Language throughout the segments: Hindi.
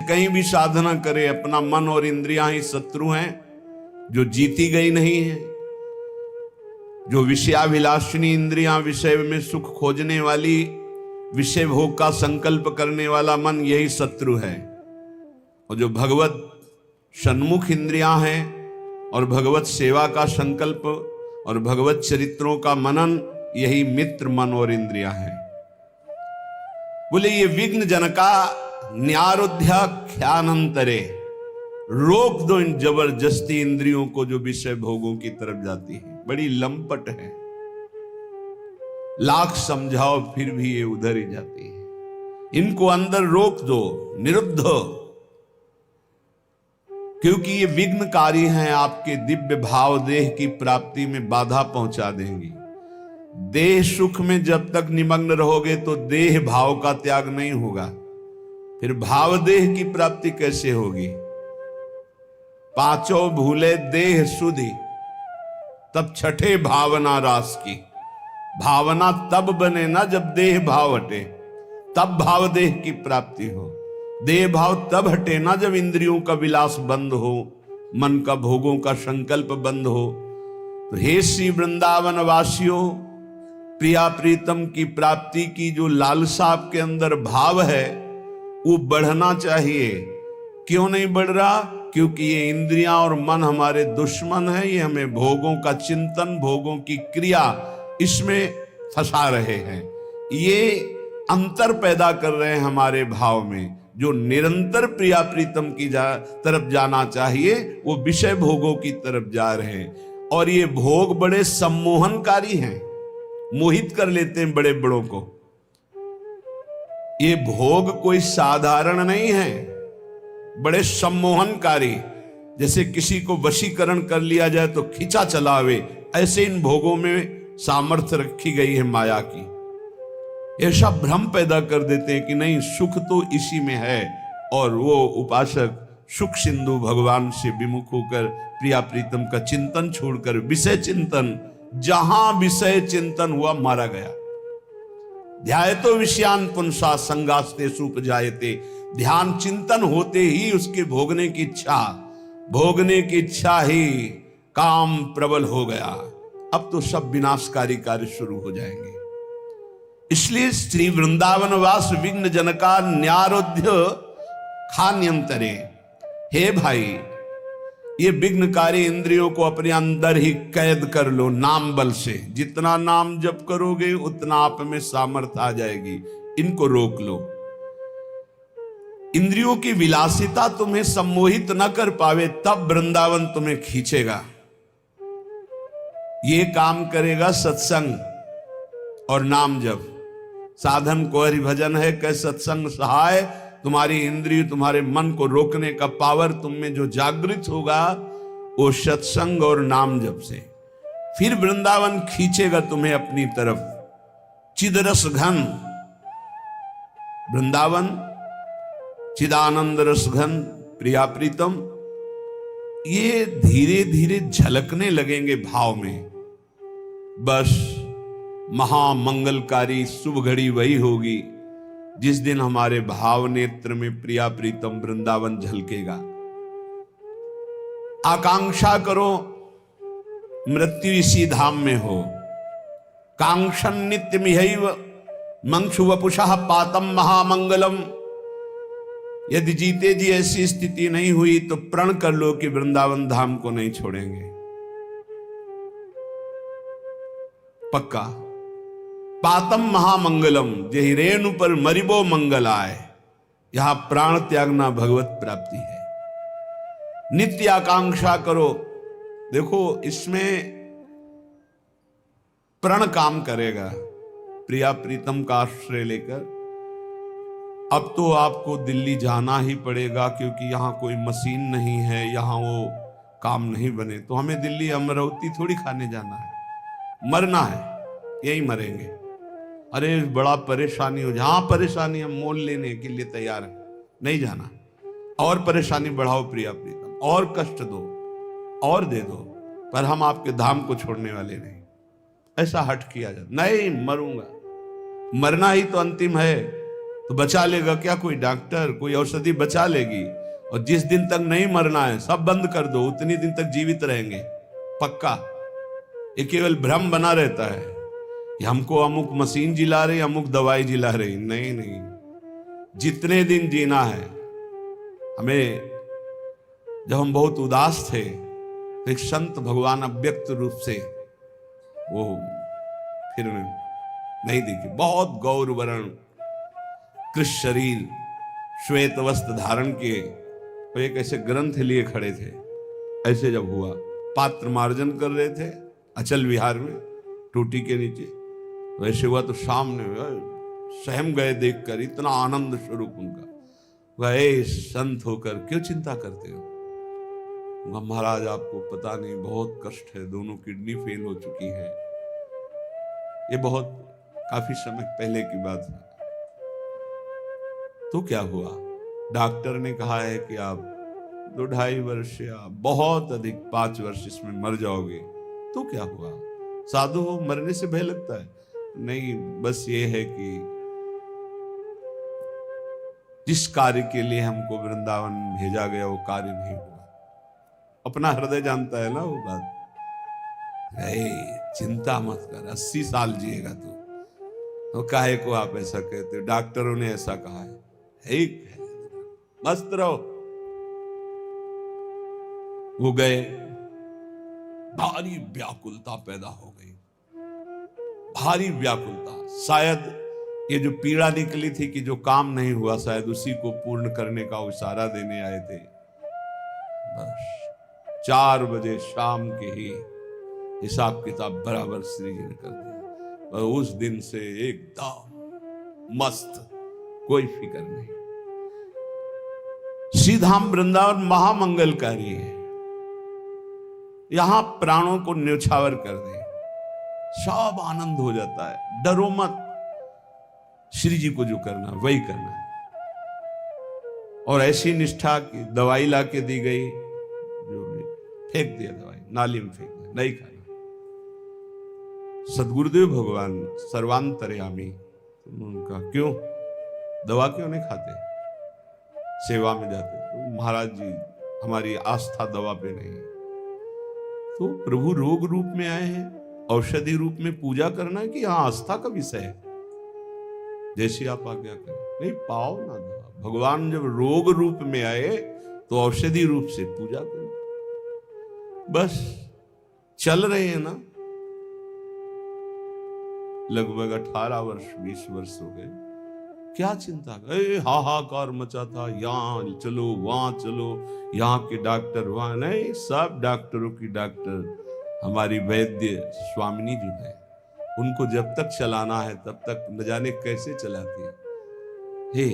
कहीं भी साधना करे, अपना मन और इंद्रियां ही शत्रु हैं जो जीती गई नहीं है। जो विषयाभिलाषिनी इंद्रियां, विषय में सुख खोजने वाली, विषय भोग का संकल्प करने वाला मन, यही शत्रु है। और जो भगवत सन्मुख इंद्रियां हैं और भगवत सेवा का संकल्प और भगवत चरित्रों का मनन, यही मित्र मन और इंद्रियां हैं। बोले ये विघ्न जनका न्यारोध्याख्यानंतरे, रोक दो इन जबरदस्ती इंद्रियों को जो विषय भोगों की तरफ जाती है। बड़ी लंपट है, लाख समझाओ फिर भी ये उधर ही जाती है। इनको अंदर रोक दो, निरुद्ध, क्योंकि ये विघ्नकारी हैं, आपके दिव्य भाव देह की प्राप्ति में बाधा पहुंचा देंगी। देह सुख में जब तक निमग्न रहोगे तो देह भाव का त्याग नहीं होगा, फिर भाव देह की प्राप्ति कैसे होगी। पांचों भूले देह सुधि, तब छठे भावना रास की। भावना तब बने ना जब देह भाव हटे, तब भाव देह की प्राप्ति हो। देह भाव तब हटे ना जब इंद्रियों का विलास बंद हो, मन का भोगों का संकल्प बंद हो। तो हे श्री वृंदावन वासियों, प्रिया प्रीतम की प्राप्ति की जो लालसा आपके अंदर भाव है वो बढ़ना चाहिए। क्यों नहीं बढ़ रहा? क्योंकि ये इंद्रियां और मन हमारे दुश्मन है। ये हमें भोगों का चिंतन, भोगों की क्रिया, इसमें फंसा रहे हैं। ये अंतर पैदा कर रहे हैं हमारे भाव में। जो निरंतर प्रिया प्रीतम की तरफ जाना चाहिए वो विषय भोगों की तरफ जा रहे हैं। और ये भोग बड़े सम्मोहनकारी हैं, मोहित कर लेते हैं बड़े बड़ों को। ये भोग कोई साधारण नहीं है, बड़े सम्मोहनकारी। जैसे किसी को वशीकरण कर लिया जाए तो खींचा चलावे, ऐसे इन भोगों में सामर्थ्य रखी गई है माया की। ऐसा भ्रम पैदा कर देते हैं कि नहीं, सुख तो इसी में है। और वो उपासक सुख सिंधु भगवान से विमुख होकर प्रिया प्रीतम का चिंतन छोड़कर विषय चिंतन, जहां विषय चिंतन हुआ मारा गया। ध्यायतो विषयान पुंसा संगास्ते सुपजायते। ध्यान चिंतन होते ही उसके भोगने की इच्छा ही काम प्रबल हो गया। अब तो सब विनाशकारी कार्य शुरू हो जाएंगे। इसलिए श्री वृंदावन वास विघ्न जनका न्यारोध्य खान्यंतरे। हे भाई, ये विघ्नकारी इंद्रियों को अपने अंदर ही कैद कर लो नाम बल से। जितना नाम जप करोगे उतना आप में सामर्थ्य आ जाएगी। इनको रोक लो। इंद्रियों की विलासिता तुम्हें सम्मोहित न कर पावे, तब वृंदावन तुम्हें खींचेगा। ये काम करेगा सत्संग और नाम जप। साधन को हरिभजन है, कै सत्संग सहाय। तुम्हारी इंद्रिय, तुम्हारे मन को रोकने का पावर तुम में जो जागृत होगा वो सत्संग और नाम जप से। फिर वृंदावन खींचेगा तुम्हें अपनी तरफ। चिदरस घन वृंदावन, चिदानंद रस घन प्रिया प्रीतम, ये धीरे धीरे झलकने लगेंगे भाव में। बस महामंगलकारी शुभ घड़ी वही होगी जिस दिन हमारे भाव नेत्र में प्रिया प्रीतम वृंदावन झलकेगा। आकांक्षा करो मृत्यु इसी धाम में हो। कांक्षन नित्य मिहैव मंक्षु वपुषः पातम महामंगलम। यदि जीते जी ऐसी स्थिति नहीं हुई तो प्रण कर लो कि वृंदावन धाम को नहीं छोड़ेंगे। पक्का। पातम महामंगलम, जेहि रेणु पर मरिबो मंगल आए। यहां प्राण त्यागना भगवत प्राप्ति है। नित्य आकांक्षा करो। देखो इसमें प्रण काम करेगा। प्रिया प्रीतम का आश्रय लेकर अब तो आपको दिल्ली जाना ही पड़ेगा, क्योंकि यहां कोई मशीन नहीं है, यहां वो काम नहीं बने। तो हमें दिल्ली अमरावती थोड़ी खाने जाना है, मरना है, यही मरेंगे। अरे बड़ा परेशानी हो, जहां परेशानी हम मोल लेने के लिए तैयार है, नहीं जाना। और परेशानी बढ़ाओ प्रिया प्रीतम, और कष्ट दो और दे दो, पर हम आपके धाम को छोड़ने वाले नहीं। ऐसा हट किया जाए, नहीं मरूंगा, मरना ही तो अंतिम है। तो बचा लेगा क्या कोई डॉक्टर? कोई औषधि बचा लेगी? और जिस दिन तक नहीं मरना है सब बंद कर दो, उतनी दिन तक जीवित रहेंगे पक्का। ये केवल भ्रम बना रहता है कि हमको अमुक मशीन जिला रही, अमुक दवाई जिला रही। नहीं नहीं, जितने दिन जीना है। हमें जब हम बहुत उदास थे तो एक संत भगवान अव्यक्त रूप से वो फिर नहीं दिखे, बहुत गौर वर्ण कृष्ण शरीर, श्वेत वस्त्र धारण किए, तो एक ऐसे ग्रंथ लिए खड़े थे। ऐसे जब हुआ, पात्र मार्जन कर रहे थे अचल विहार में टूटी के नीचे, वैसे हुआ तो सामने सहम गए देखकर, इतना आनंद स्वरूप उनका। वह संत होकर क्यों चिंता करते हो? महाराज आपको पता नहीं, बहुत कष्ट है, दोनों किडनी फेल हो चुकी है। ये बहुत काफी समय पहले की बात है। तो क्या हुआ? डॉक्टर ने कहा है कि आप 2-2.5 वर्ष या बहुत अधिक 5 वर्ष इसमें मर जाओगे। तो क्या हुआ? साधु हो, मरने से भय लगता है? नहीं, बस ये है कि जिस कार्य के लिए हमको वृंदावन भेजा गया वो कार्य नहीं हुआ। अपना हृदय जानता है ना वो बात। चिंता मत कर, 80 साल जिएगा तू। तो काहे को आप ऐसा कहते हो? डॉक्टरों ने ऐसा कहा है। ठीक है, मस्त रहो। वो गए, भारी व्याकुलता पैदा हो गई, भारी व्याकुलता। शायद ये जो पीड़ा निकली थी कि जो काम नहीं हुआ, शायद उसी को पूर्ण करने का इशारा देने आए थे। बस 4 बजे शाम के ही हिसाब किताब बराबर श्री जी ने कर दिया। और उस दिन से एकदम मस्त, कोई फिक्र नहीं। श्रीधाम वृंदावन महामंगलकारी है। यहां प्राणों को न्यौछावर कर दे, सब आनंद हो जाता है। डरो मत, श्री जी को जो करना वही करना है। और ऐसी निष्ठा की दवाई लाके दी गई, जो भी फेंक दिया, दवाई नाली में फेंक दिया, नहीं खाना। सदगुरुदेव भगवान सर्वांतर्यामी, उनका क्यों दवा क्यों नहीं खाते? सेवा में जाते तो महाराज जी हमारी आस्था दवा पे नहीं। तो प्रभु रोग रूप में आए हैं, औषधि रूप में पूजा करना है कि हाँ आस्था का विषय है। जैसी आप आज्ञा करें, नहीं पाओ ना दवा। भगवान जब रोग रूप में आए तो औषधि रूप से पूजा करो। बस चल रहे हैं ना, लगभग 18 वर्ष 20 वर्ष हो गए। क्या चिंता कर, हाहाकार मचा था, यहाँ चलो वहां चलो, यहाँ के डॉक्टर वहां नहीं। सब डॉक्टरों की डॉक्टर हमारी वैद्य स्वामिनी जी है। उनको जब तक चलाना है तब तक न जाने कैसे चलाती है। हे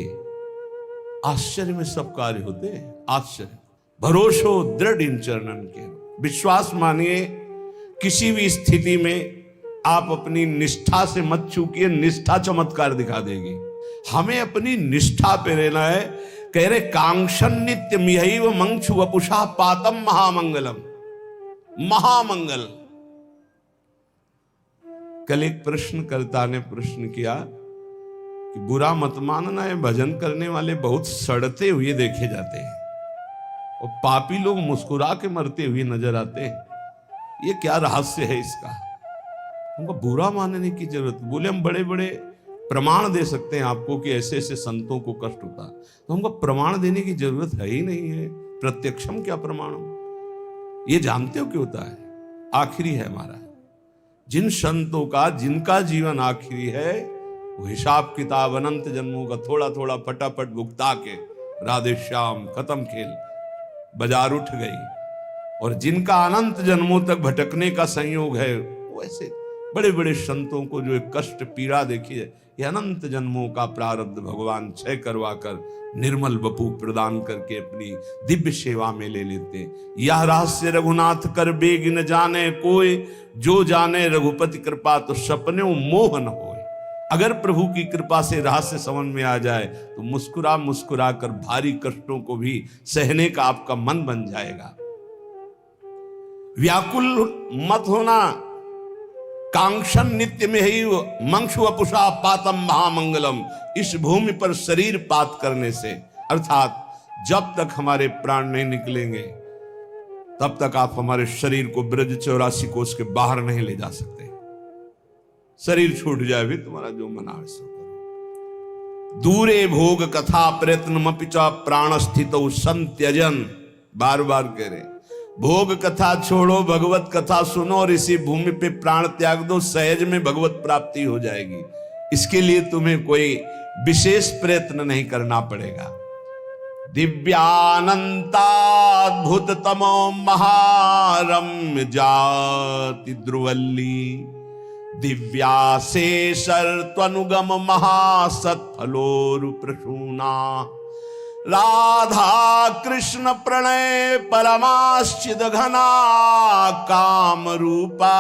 आश्चर्य में सब कार्य होते हैं। आश्चर्य, भरोसो दृढ़ इन चरणन के। विश्वास मानिए, किसी भी स्थिति में आप अपनी निष्ठा से मत चूकिए, निष्ठा चमत्कार दिखा देगी। हमें अपनी निष्ठा पे रहना है। कह रहे कांक्षन नित्य मिहैव मंक्षु वपुषा पातम महामंगलम। महामंगल। कल एक प्रश्नकर्ता ने प्रश्न किया कि बुरा मत मानना है, भजन करने वाले बहुत सड़ते हुए देखे जाते हैं और पापी लोग मुस्कुरा के मरते हुए नजर आते हैं। ये क्या रहस्य है इसका? उनको बुरा मानने की जरूरत। बोले हम बड़े बड़े प्रमाण दे सकते हैं आपको कि ऐसे ऐसे संतों को कष्ट होता है, तो हमको प्रमाण देने की जरूरत है ही नहीं है। प्रत्यक्षम क्या प्रमाणम? ये जानते हो क्यों होता है? आखिरी है हमारा। जिन संतों का, जिनका जीवन आखिरी है, वो हिसाब किताब अनंत जन्मों का थोड़ा थोड़ा फटाफट भुगता के राधे श्याम खत्म खेल, बाजार उठ गई। और जिनका अनंत जन्मों तक भटकने का संयोग है, वो ऐसे बड़े बड़े संतों को जो एक कष्ट पीड़ा देखी है, ये अनंत जन्मों का प्रारब्ध भगवान क्षय करवा कर निर्मल बपू प्रदान करके अपनी दिव्य सेवा में ले लेते। यह रहस्य रघुनाथ कर बेग न जाने कोई, जो जाने रघुपति कृपा तो सपने मोह न होए। अगर प्रभु की कृपा से रहस्य समझ में आ जाए तो मुस्कुरा मुस्कुरा कर भारी कष्टों को भी सहने का आपका मन बन जाएगा। व्याकुल मत होना, कांक्षन नित्य में ही मंक्षु वपुषा पातम महामंगलम। इस भूमि पर शरीर पात करने से, अर्थात जब तक हमारे प्राण नहीं निकलेंगे तब तक आप हमारे शरीर को ब्रज 84 कोष के बाहर नहीं ले जा सकते। शरीर छूट जाए भी तुम्हारा जो मना सो करो। दूरे भोग कथा प्रयत्न मपिचा प्राण स्थित संत्यजन, बार बार कह रहे भोग कथा छोड़ो, भगवत कथा सुनो और इसी भूमि पे प्राण त्याग दो, सहज में भगवत प्राप्ति हो जाएगी। इसके लिए तुम्हें कोई विशेष प्रयत्न नहीं करना पड़ेगा। दिव्यानंताद्भुत तमो महारम्य जाति द्रुवल्ली, दिव्याशेषर त्वनुगम महासत्फलोरु प्रसूना, राधा कृष्ण प्रणय परमाश्चिद घना काम रूपा,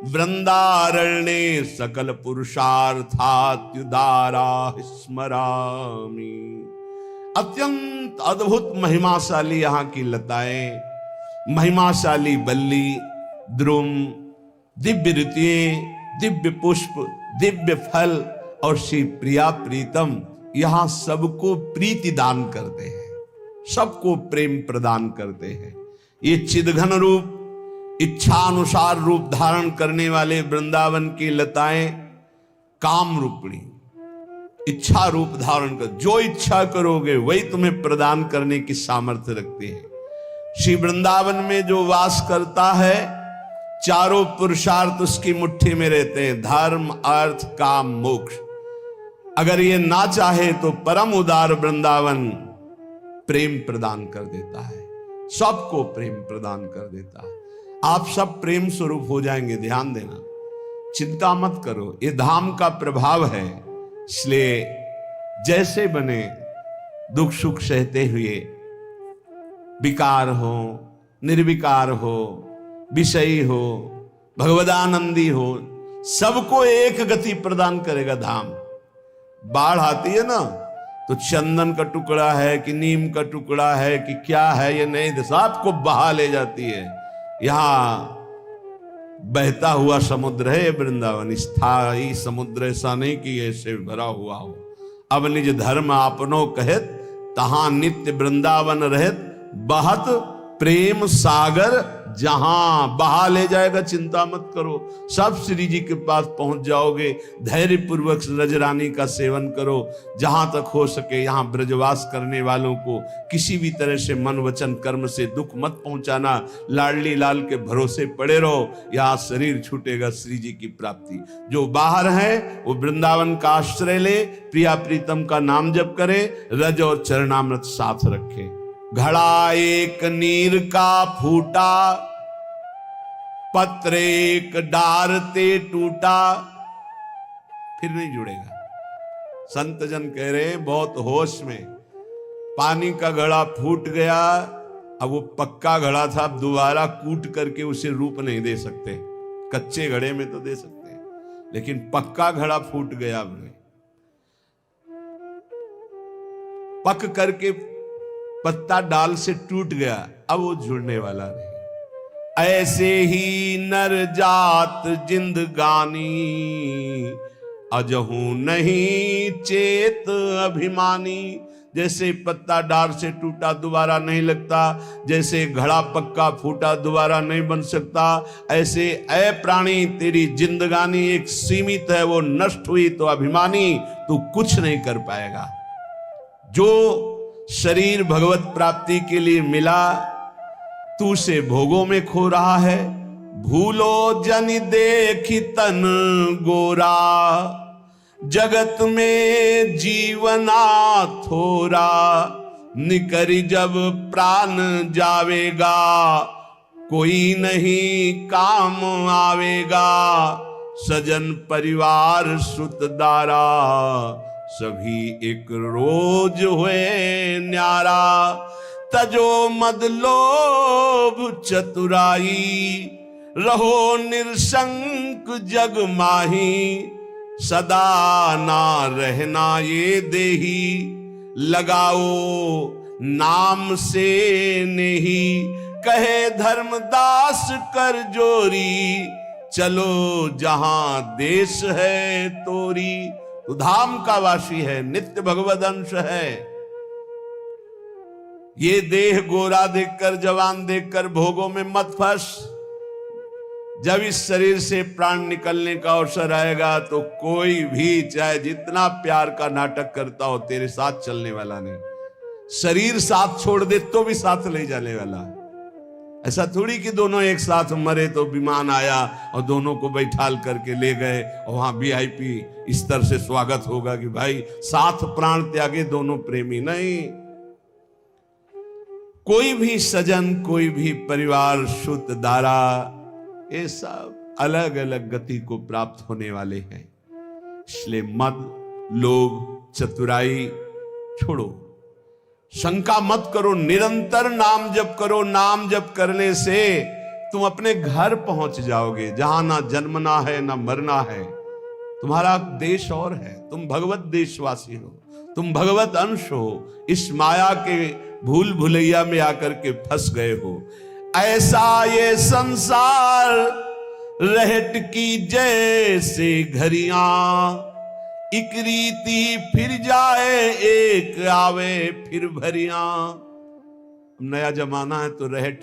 वृंदारण्ये सकल पुरुषार्थात्युदारा स्मरामि। अत्यंत अद्भुत महिमाशाली यहाँ की लताएं, महिमाशाली बल्ली, द्रुम, दिव्य ऋतुएं, दिव्य पुष्प, दिव्य फल और श्री प्रिया प्रीतम यहां सबको प्रीति दान करते हैं, सबको प्रेम प्रदान करते हैं। ये चिदघन रूप, इच्छानुसार रूप धारण करने वाले वृंदावन की लताएं काम रूपणी, इच्छा रूप धारण कर, जो इच्छा करोगे वही तुम्हें प्रदान करने की सामर्थ्य रखते हैं। श्री वृंदावन में जो वास करता है, चारों पुरुषार्थ उसकी मुट्ठी में रहते हैं, धर्म अर्थ काम मोक्ष। अगर ये ना चाहे तो परम उदार वृंदावन प्रेम प्रदान कर देता है, सबको प्रेम प्रदान कर देता है। आप सब प्रेम स्वरूप हो जाएंगे, ध्यान देना, चिंता मत करो, ये धाम का प्रभाव है। इसलिए जैसे बने दुख सुख सहते हुए, विकार हो निर्विकार हो, विषयी हो भगवदानंदी हो, सबको एक गति प्रदान करेगा धाम। बाढ़ आती है ना तो चंदन का टुकड़ा है कि नीम का टुकड़ा है कि क्या है, ये नहीं, सबको बहा ले जाती है। यहां बहता हुआ समुद्र है वृंदावन, स्थायी समुद्र, ऐसा नहीं कि ऐसे भरा हुआ हो। अब निज धर्म आपनो कहत, तहां नित्य वृंदावन रहत, बहत प्रेम सागर जहां, बहा ले जाएगा, चिंता मत करो, सब श्री जी के पास पहुंच जाओगे। धैर्य पूर्वक रजरानी का सेवन करो, जहां तक हो सके यहां ब्रजवास करने वालों को किसी भी तरह से मन वचन कर्म से दुख मत पहुंचाना। लाडली लाल के भरोसे पड़े रहो, यहां शरीर छूटेगा श्री जी की प्राप्ति। जो बाहर है वो वृंदावन का आश्रय ले, प्रिया प्रीतम का नाम जप करे, रज और चरणामृत साथ रखे। घड़ा एक नीर का फूटा, पत्र एक डार ते टूटा, फिर नहीं जुड़ेगा। संत जन कह रहे हैं बहुत होश में, पानी का घड़ा फूट गया, अब वो पक्का घड़ा था, अब दोबारा कूट करके उसे रूप नहीं दे सकते। कच्चे घड़े में तो दे सकते हैं, लेकिन पक्का घड़ा फूट गया। अब पक करके पत्ता डाल से टूट गया, अब वो जुड़ने वाला नहीं। ऐसे ही नर जात जिंदगानी, अजहू नहीं चेत अभिमानी। जैसे पत्ता डाल से टूटा दोबारा नहीं लगता, जैसे घड़ा पक्का फूटा दोबारा नहीं बन सकता, ऐसे ऐ प्राणी तेरी जिंदगानी एक सीमित है, वो नष्ट हुई तो अभिमानी तू कुछ नहीं कर पाएगा। जो शरीर भगवत प्राप्ति के लिए मिला, तू से भोगों में खो रहा है। भूलो जन देखी तन गोरा, जगत में जीवना थोरा। निकरी जब प्राण जावेगा, कोई नहीं काम आवेगा। सजन परिवार सुतदारा, सभी एक रोज हुए न्यारा। तजो मद लोभ चतुराई, रहो निरशंक जग माही। सदा ना रहना ये देही, लगाओ नाम से नहीं। कहे धर्मदास कर जोरी, चलो जहां देश है तोरी, तू धाम का वासी है, नित्य भगवद अंश है। ये देह गोरा देखकर, जवान देखकर भोगों में मत फंस। जब इस शरीर से प्राण निकलने का अवसर आएगा तो कोई भी चाहे जितना प्यार का नाटक करता हो, तेरे साथ चलने वाला नहीं। शरीर साथ छोड़ दे तो भी साथ ले जाने वाला। ऐसा थोड़ी कि दोनों एक साथ मरे तो विमान आया और दोनों को बैठाल करके ले गए और वहां VIP स्तर से स्वागत होगा कि भाई साथ प्राण त्यागे दोनों प्रेमी। नहीं, कोई भी सजन, कोई भी परिवार, शुद्ध दारा, ये सब अलग अलग गति को प्राप्त होने वाले हैं। इसलिए मद, लोभ, चतुराई छोड़ो, शंका मत करो, निरंतर नाम जप करो। नाम जप करने से तुम अपने घर पहुंच जाओगे जहां ना जन्मना है ना मरना है। तुम्हारा देश और है, तुम भगवत देशवासी हो, तुम भगवत अंश हो। इस माया के भूल भुलैया में आकर के फंस गए हो। ऐसा ये संसार रहट की जैसे घड़ियां, एक रीति फिर जाए एक आवे फिर भरियां। नया जमाना है तो रहट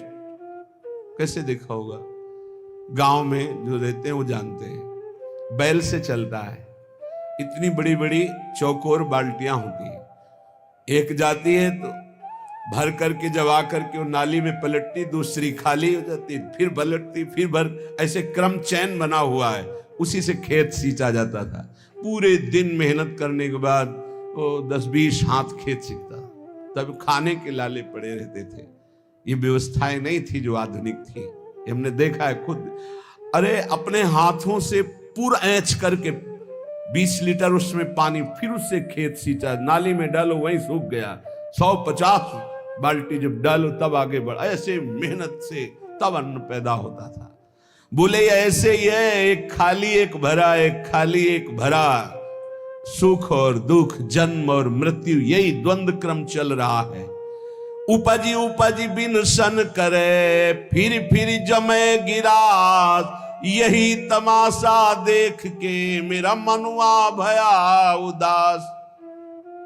कैसे देखा होगा, गांव में जो रहते हैं वो जानते हैं। बैल से चलता है, इतनी बड़ी बड़ी चौकोर बाल्टियां होती है, एक जाती है तो भर करके जब आ करके वो नाली में पलटती, दूसरी खाली हो जाती, फिर पलटती, फिर भर, ऐसे क्रम चैन बना हुआ है। उसी से खेत सींचा जाता था। पूरे दिन मेहनत करने के बाद वो 10-20 हाथ खेत सीखता, तब खाने के लाले पड़े रहते थे। ये व्यवस्थाएं नहीं थी जो आधुनिक थी, ये हमने देखा है खुद। अरे अपने हाथों से पूरा ऐंच करके 20 लीटर उसमें पानी, फिर उससे खेत सींचा, नाली में डालो वहीं सूख गया। 150 बाल्टी जब डालो तब आगे बढ़, ऐसे मेहनत से तब अन्न पैदा होता था। बोले ऐसे ही है, एक खाली एक भरा, एक खाली एक भरा, सुख और दुख, जन्म और मृत्यु, यही द्वंद्व क्रम चल रहा है। उपजी उपजी बिन सन करे, फिर फिर जमे गिरास, यही तमाशा देख के मेरा मनुआ भया उदास।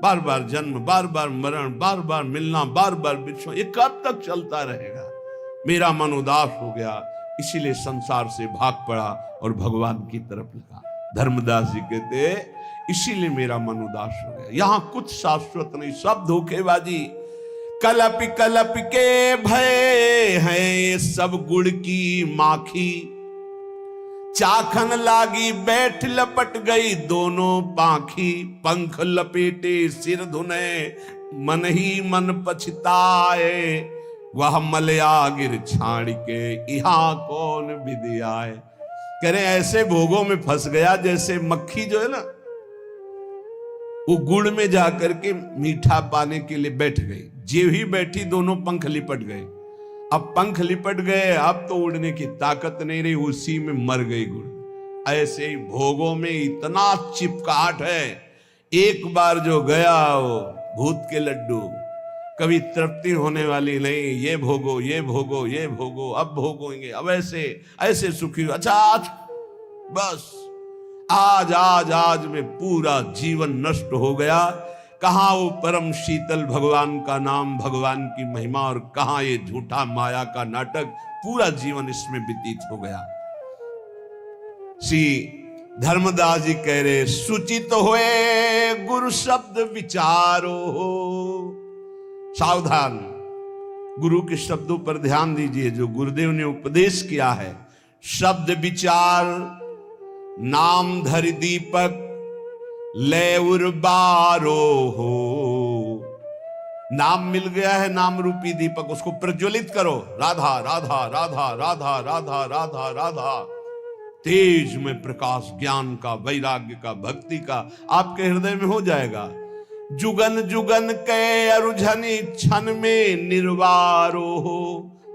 बार बार जन्म, बार बार मरण, बार बार मिलना, बार बार बिछड़ना, ये कब तक चलता रहेगा? मेरा मन उदास हो गया, इसीलिए संसार से भाग पड़ा और भगवान की तरफ लगा। धर्मदास जी कहते इसीलिए मेरा मन उदास हो गया। यहां कुछ शाश्वत नहीं, सब धोखेबाजी। कलप कलप के भय हैं सब गुड़ की माखी, चाखन लागी बैठ लपट गई दोनों पाखी। पंख लपेटे सिर धुने मन ही मन पछताए, वह मलया गिर छाड़ के यहाँ कौन विधि आए। कह रहे ऐसे भोगों में फंस गया जैसे मक्खी जो है ना, वो गुड़ में जाकर के मीठा पाने के लिए बैठ गई। जे ही बैठी दोनों पंख लिपट गए। अब पंख लिपट गए, अब तो उड़ने की ताकत नहीं रही, उसी में मर गई गुड़। ऐसे ही भोगों में इतना चिपकाहट है, एक बार जो गया वो भूत के लड्डू, कभी तृप्ति होने वाली नहीं। ये भोगो, ये भोगो, ये भोगो, अब भोगोगे, अब ऐसे ऐसे सुखी। अच्छा आज बस आज आज आज में पूरा जीवन नष्ट हो गया। कहां वो परम शीतल भगवान का नाम, भगवान की महिमा, और कहां ये झूठा माया का नाटक। पूरा जीवन इसमें व्यतीत हो गया। श्री धर्मदास जी कह रहे सुचित होए गुरु शब्द विचारो। सावधान, गुरु के शब्दों पर ध्यान दीजिए जो गुरुदेव ने उपदेश किया है। शब्द विचार, नाम धरि दीपक ले उर्बारो हो। नाम मिल गया है, नाम रूपी दीपक, उसको प्रज्वलित करो। राधा राधा राधा राधा राधा राधा राधा, तेज में प्रकाश ज्ञान का, वैराग्य का, भक्ति का आपके हृदय में हो जाएगा। जुगन जुगन के अरुझनी क्षण में निर्वारो हो।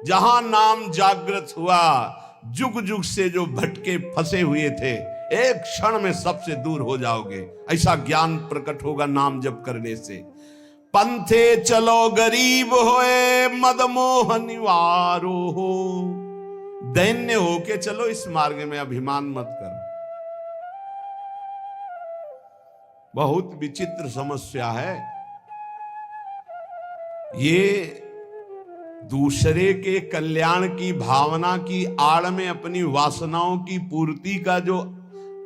जहां नाम जागृत हुआ, जुग जुग से जो भटके फंसे हुए थे, एक क्षण में सबसे दूर हो जाओगे। ऐसा ज्ञान प्रकट होगा नाम जप करने से। पंथे चलो गरीब होए मदमोह निवारो हो। दैन्य होके चलो इस मार्ग में, अभिमान मत करो। बहुत विचित्र समस्या है ये। दूसरे के कल्याण की भावना की आड़ में अपनी वासनाओं की पूर्ति का जो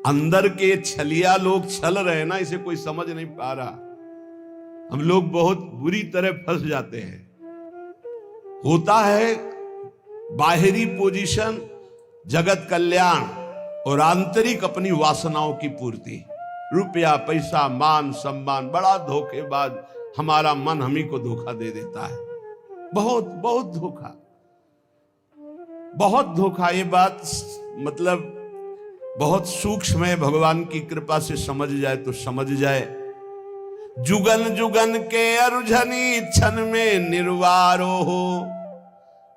अंदर के छलिया लोग छल रहे हैं ना, इसे कोई समझ नहीं पा रहा। हम लोग बहुत बुरी तरह फंस जाते हैं। होता है बाहरी पोजीशन, जगत कल्याण, और आंतरिक अपनी वासनाओं की पूर्ति, रुपया पैसा मान सम्मान। बड़ा धोखेबाज हमारा मन हम ही को धोखा दे देता है। बहुत बहुत धोखा, बहुत धोखा। ये बात मतलब बहुत सूक्ष्म है, भगवान की कृपा से समझ जाए तो समझ जाए। जुगन जुगन के अरुझनी क्षण में निर्वारो हो।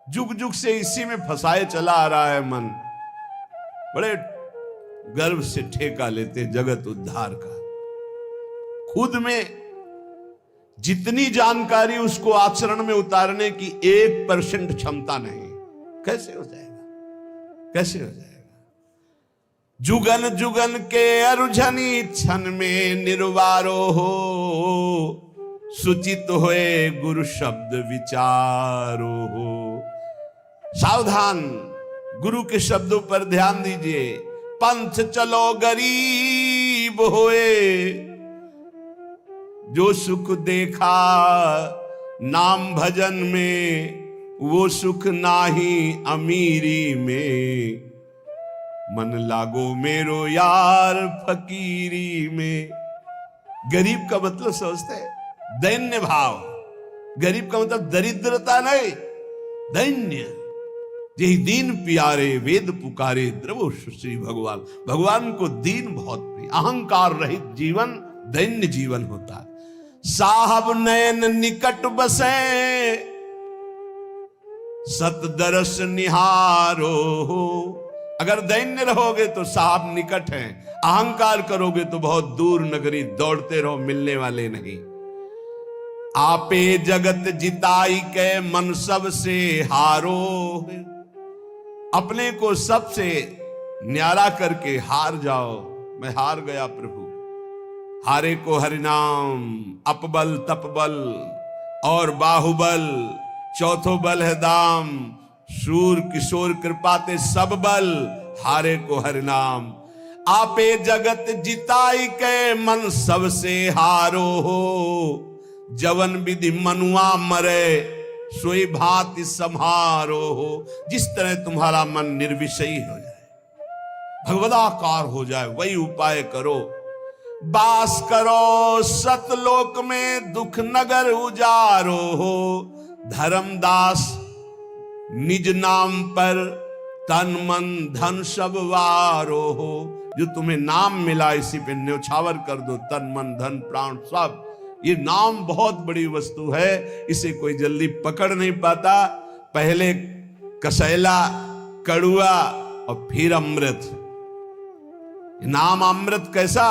जुग जुग से इसी में फंसाए चला आ रहा है मन। बड़े गर्व से ठेका लेते जगत उद्धार का। खुद में जितनी जानकारी, उसको आचरण में उतारने की 1% क्षमता नहीं। कैसे हो जाएगा, कैसे हो जाएगा। जुगन जुगन के अरुझनी क्षण में निर्वारो हो। सुचित होए गुरु शब्द विचारो हो। सावधान, गुरु के शब्दों पर ध्यान दीजिए। पंथ चलो गरीब होए। जो सुख देखा नाम भजन में, वो सुख नाही अमीरी में। मन लागो मेरो यार फकीरी में। गरीब का मतलब समझते हैं दैन्य भाव। गरीब का मतलब दरिद्रता नहीं, दैन्य। यही दीन प्यारे वेद पुकारे द्रवो श्री भगवान। भगवान को दीन बहुत प्रिय। अहंकार रहित जीवन दैन्य जीवन होता है। साहब नयन निकट बसे, सत दरस निहारो हो। अगर दैन्य रहोगे तो साहब निकट हैं, अहंकार करोगे तो बहुत दूर नगरी दौड़ते रहो, मिलने वाले नहीं। आपे जगत जिताई के मन सब से हारो। अपने को सबसे न्यारा करके हार जाओ। मैं हार गया प्रभु। हारे को हरिनाम, अपबल तपबल और बाहुबल, चौथो बल है दाम। शूर किशोर कृपाते सब बल, हारे को हरिनाम। आपे जगत जिताई के मन सबसे हारो हो। जवन विधि मनुआ मरे, सोई भांति संहारो हो। जिस तरह तुम्हारा मन निर्विषयी हो जाए, भगवदाकार हो जाए, वही उपाय करो। बास करो सतलोक में, दुख नगर उजारो हो। धर्मदास निज नाम पर, तन मन धन सब वारो हो। जो तुम्हें नाम मिला इसी पे न्यौछावर कर दो, तन मन धन प्राण सब। ये नाम बहुत बड़ी वस्तु है, इसे कोई जल्दी पकड़ नहीं पाता। पहले कसैला, कड़ुआ और फिर अमृत। नाम अमृत कैसा?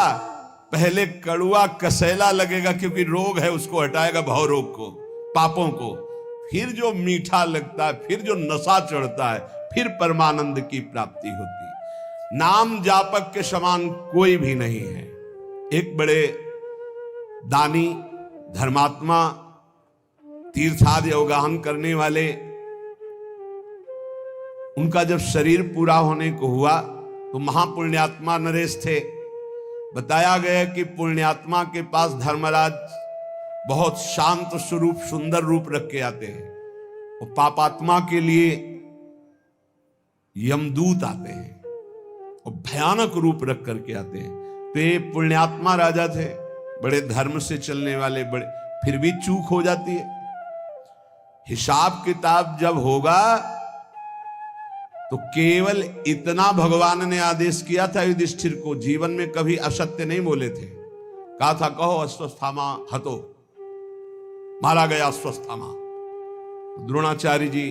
पहले कड़ुआ कसैला लगेगा क्योंकि रोग है, उसको हटाएगा, भाव रोग को, पापों को। फिर जो मीठा लगता है, फिर जो नशा चढ़ता है, फिर परमानंद की प्राप्ति होती है। नाम जापक के समान कोई भी नहीं है। एक बड़े दानी, धर्मात्मा, तीर्थादि अवगाहन करने वाले, उनका जब शरीर पूरा होने को हुआ तो महापुण्यात्मा नरेश थे। बताया गया कि पुण्यात्मा के पास धर्मराज बहुत शांत स्वरूप, सुंदर रूप रख के आते हैं, और पापात्मा के लिए यमदूत आते हैं और भयानक रूप रख करके आते हैं। तो ये पुण्यात्मा राजा थे, बड़े धर्म से चलने वाले, बड़े, फिर भी चूक हो जाती है। हिसाब किताब जब होगा तो केवल इतना भगवान ने आदेश किया था युधिष्ठिर को, जीवन में कभी असत्य नहीं बोले थे। कहा था कहो अश्वस्थामा हतो, मारा गया अश्वस्थामा। द्रोणाचार्य जी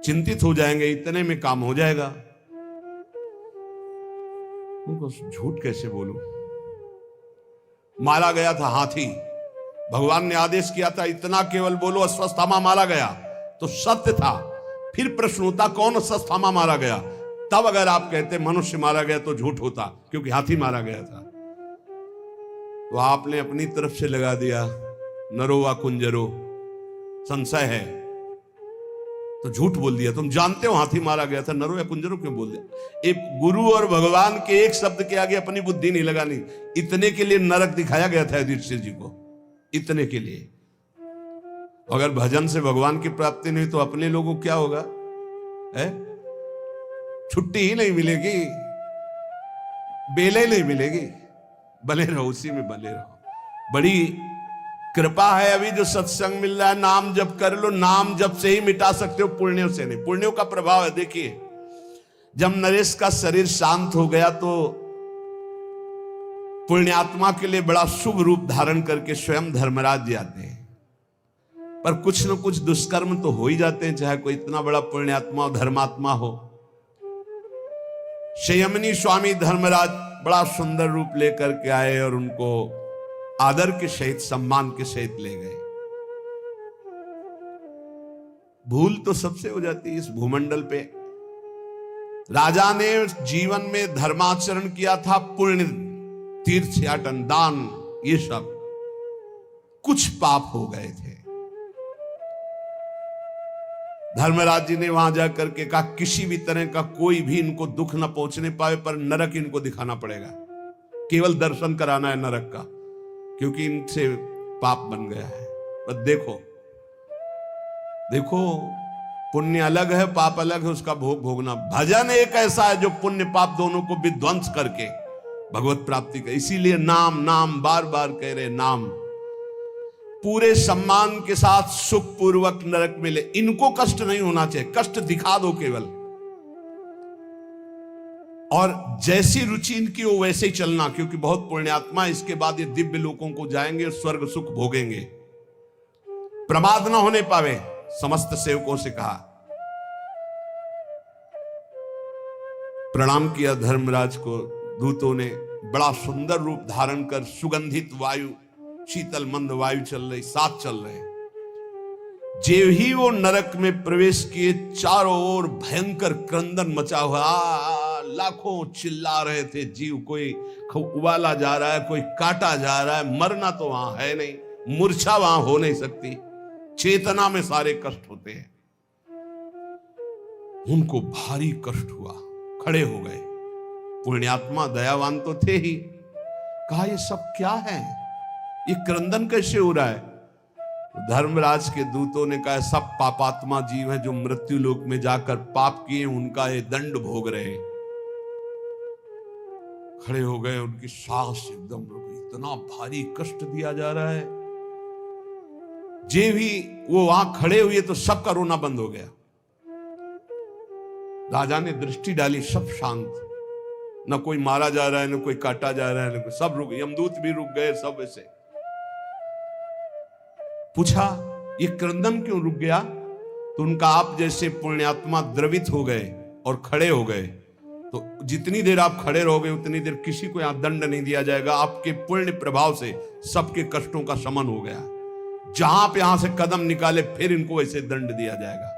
चिंतित हो जाएंगे, इतने में काम हो जाएगा। उनको झूठ कैसे बोलूं? मारा गया था हाथी, भगवान ने आदेश किया था इतना केवल बोलो अश्वस्थामा मारा गया, तो सत्य था। फिर प्रश्न होता कौन अश्वत्थामा मारा गया, तब अगर आप कहते मनुष्य मारा गया तो झूठ होता, क्योंकि हाथी मारा गया था। तो आपने अपनी तरफ से लगा दिया नरो वा कुंजरो, संशय है तो झूठ बोल दिया। तुम जानते हो हाथी मारा गया था, नरो या कुंजरो क्यों बोल दिया? एक गुरु और भगवान के एक शब्द के आगे अपनी बुद्धि नहीं लगानी। इतने के लिए नरक दिखाया गया था युधिष्ठिर जी को, इतने के लिए। अगर भजन से भगवान की प्राप्ति नहीं तो अपने लोगों को क्या होगा? है छुट्टी ही नहीं मिलेगी, बेले नहीं मिलेगी। बने रहो, उसी में बने रहो। बड़ी कृपा है अभी जो सत्संग मिल रहा है, नाम जप कर लो। नाम जप से ही मिटा सकते हो, पुण्यों से नहीं। पुण्यों का प्रभाव है। देखिए जब नरेश का शरीर शांत हो गया तो पुण्यात्मा के लिए बड़ा शुभ रूप धारण करके स्वयं धर्मराज जी आते हैं। पर कुछ न कुछ दुष्कर्म तो हो ही जाते हैं, चाहे कोई इतना बड़ा पुण्यात्मा और धर्मात्मा हो। संयमनी स्वामी धर्मराज बड़ा सुंदर रूप लेकर के आए और उनको आदर के सहित, सम्मान के सहित ले गए। भूल तो सबसे हो जाती है इस भूमंडल पे। राजा ने जीवन में धर्माचरण किया था, पुण्य, तीर्थयाटन, दान, ये सब कुछ पाप हो गए थे। धर्मराज जी ने वहां जाकर के कहा किसी भी तरह का कोई भी इनको दुख न पहुंचने पाए, पर नरक इनको दिखाना पड़ेगा। केवल दर्शन कराना है नरक का, क्योंकि इनसे पाप बन गया है। बस देखो देखो, पुण्य अलग है, पाप अलग है, उसका भोग भोगना। भजन एक ऐसा है जो पुण्य पाप दोनों को विध्वंस करके भगवत प्राप्ति का। इसीलिए नाम नाम बार बार कह रहे, नाम पूरे सम्मान के साथ सुख पूर्वक नरक मिले। इनको कष्ट नहीं होना चाहिए, कष्ट दिखा दो केवल, और जैसी रुचि इनकी हो वैसे ही चलना, क्योंकि बहुत पुण्यात्मा इसके बाद ये दिव्य लोकों को जाएंगे और स्वर्ग सुख भोगेंगे। प्रमाद न होने पावे, समस्त सेवकों से कहा। प्रणाम किया धर्मराज को। दूतों ने बड़ा सुंदर रूप धारण कर, सुगंधित वायु, शीतल मंद वायु चल रही, साथ चल रहे। जेव ही वो नरक में प्रवेश किए, चारों ओर भयंकर क्रंदन मचा हुआ। लाखों चिल्ला रहे थे जीव, कोई उबाला जा रहा है, कोई काटा जा रहा है। मरना तो वहां है नहीं, मूर्छा वहां हो नहीं सकती, चेतना में सारे कष्ट होते हैं। उनको भारी कष्ट हुआ, खड़े हो गए। पुण्यात्मा दयावान तो थे ही। कहा ये सब क्या है, ये क्रंदन कैसे हो रहा है? धर्मराज के दूतों ने कहा सब पापात्मा जीव हैं जो मृत्यु लोक में जाकर पाप किए, उनका ये दंड भोग रहे। खड़े हो गए, उनकी सांस एकदम रुक गई, इतना भारी कष्ट दिया जा रहा है। जे भी वो वहां खड़े हुए तो सबका रोना बंद हो गया। राजा ने दृष्टि डाली, सब शांत, न कोई मारा जा रहा है, न कोई काटा जा रहा है, न कोई, सब रुक गए। यमदूत भी रुक गए, सब ऐसे। पूछा ये क्रंदन क्यों रुक गया? तो उनका आप जैसे पुण्यात्मा द्रवित हो गए और खड़े हो गए, तो जितनी देर आप खड़े रहोगे उतनी देर किसी को यहां दंड नहीं दिया जाएगा। आपके पुण्य प्रभाव से सबके कष्टों का शमन हो गया। जहां पे यहां से कदम निकाले फिर इनको ऐसे दंड दिया जाएगा।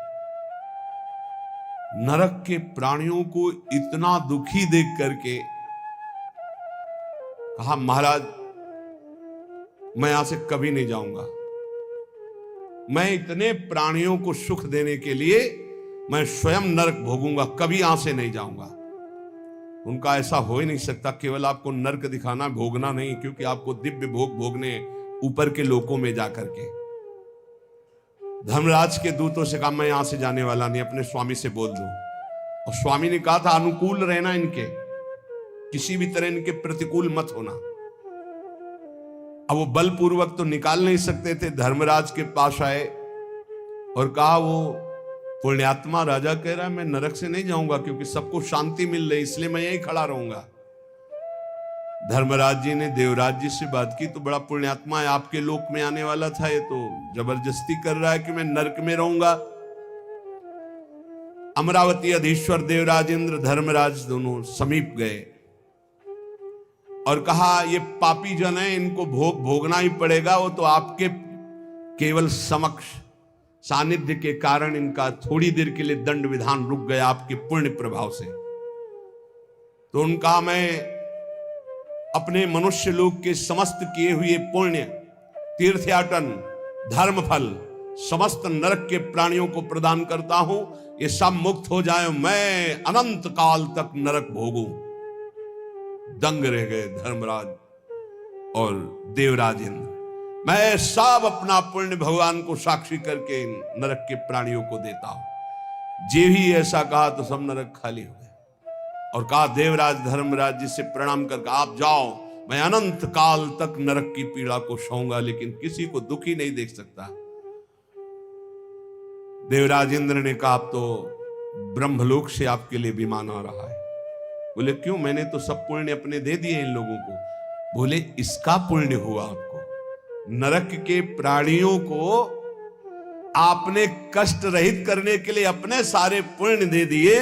नरक के प्राणियों को इतना दुखी देख करके कहा महाराज मैं यहां से कभी नहीं जाऊंगा। मैं इतने प्राणियों को सुख देने के लिए मैं स्वयं नरक भोगूंगा, कभी यहां से नहीं जाऊंगा। उनका ऐसा हो ही नहीं सकता। केवल आपको नरक दिखाना, भोगना नहीं, क्योंकि आपको दिव्य भोग भोगने ऊपर के लोकों में जाकर के। धर्मराज के दूतों से कहा मैं यहां से जाने वाला नहीं, अपने स्वामी से बोल दो। और स्वामी ने कहा था अनुकूल रहना इनके, किसी भी तरह इनके प्रतिकूल मत होना। अब वो बलपूर्वक तो निकाल नहीं सकते थे। धर्मराज के पास आए और कहा वो पुण्यात्मा राजा कह रहा है मैं नरक से नहीं जाऊंगा, क्योंकि सबको शांति मिल रही, इसलिए मैं यहीं खड़ा रहूंगा। धर्मराज जी ने देवराज जी से बात की, तो बड़ा पुण्यात्मा है, आपके लोक में आने वाला था, ये तो जबरदस्ती कर रहा है कि मैं नरक में रहूंगा। अमरावती अधीश्वर देवराज इंद्र धर्मराज दोनों समीप गए और कहा ये पापी जन है, इनको भोग भोगना ही पड़ेगा। वो तो आपके केवल समक्ष सानिध्य के कारण इनका थोड़ी देर के लिए दंड विधान रुक गया आपके पुण्य प्रभाव से। तो उनका मैं अपने मनुष्य लोक के समस्त किए हुए पुण्य, तीर्थयाटन, धर्म फल समस्त नरक के प्राणियों को प्रदान करता हूं। ये सब मुक्त हो जाए, मैं अनंत काल तक नरक भोगूं। दंग रह गए धर्मराज और देवराज इंद्र। मैं सब अपना पुण्य भगवान को साक्षी करके इन नरक के प्राणियों को देता हूं। जे ही ऐसा कहा तो सब नरक खाली हो गए और कहा देवराज धर्मराज जी से प्रणाम करके आप जाओ, मैं अनंत काल तक नरक की पीड़ा को सहूंगा, लेकिन किसी को दुखी नहीं देख सकता। देवराज इंद्र ने कहा अब तो ब्रह्मलोक से आपके लिए विमान आ रहा है। बोले क्यों? मैंने तो सब पुण्य अपने दे दिए इन लोगों को। बोले इसका पुण्य हुआ आपको, नरक के प्राणियों को आपने कष्ट रहित करने के लिए अपने सारे पुण्य दे दिए,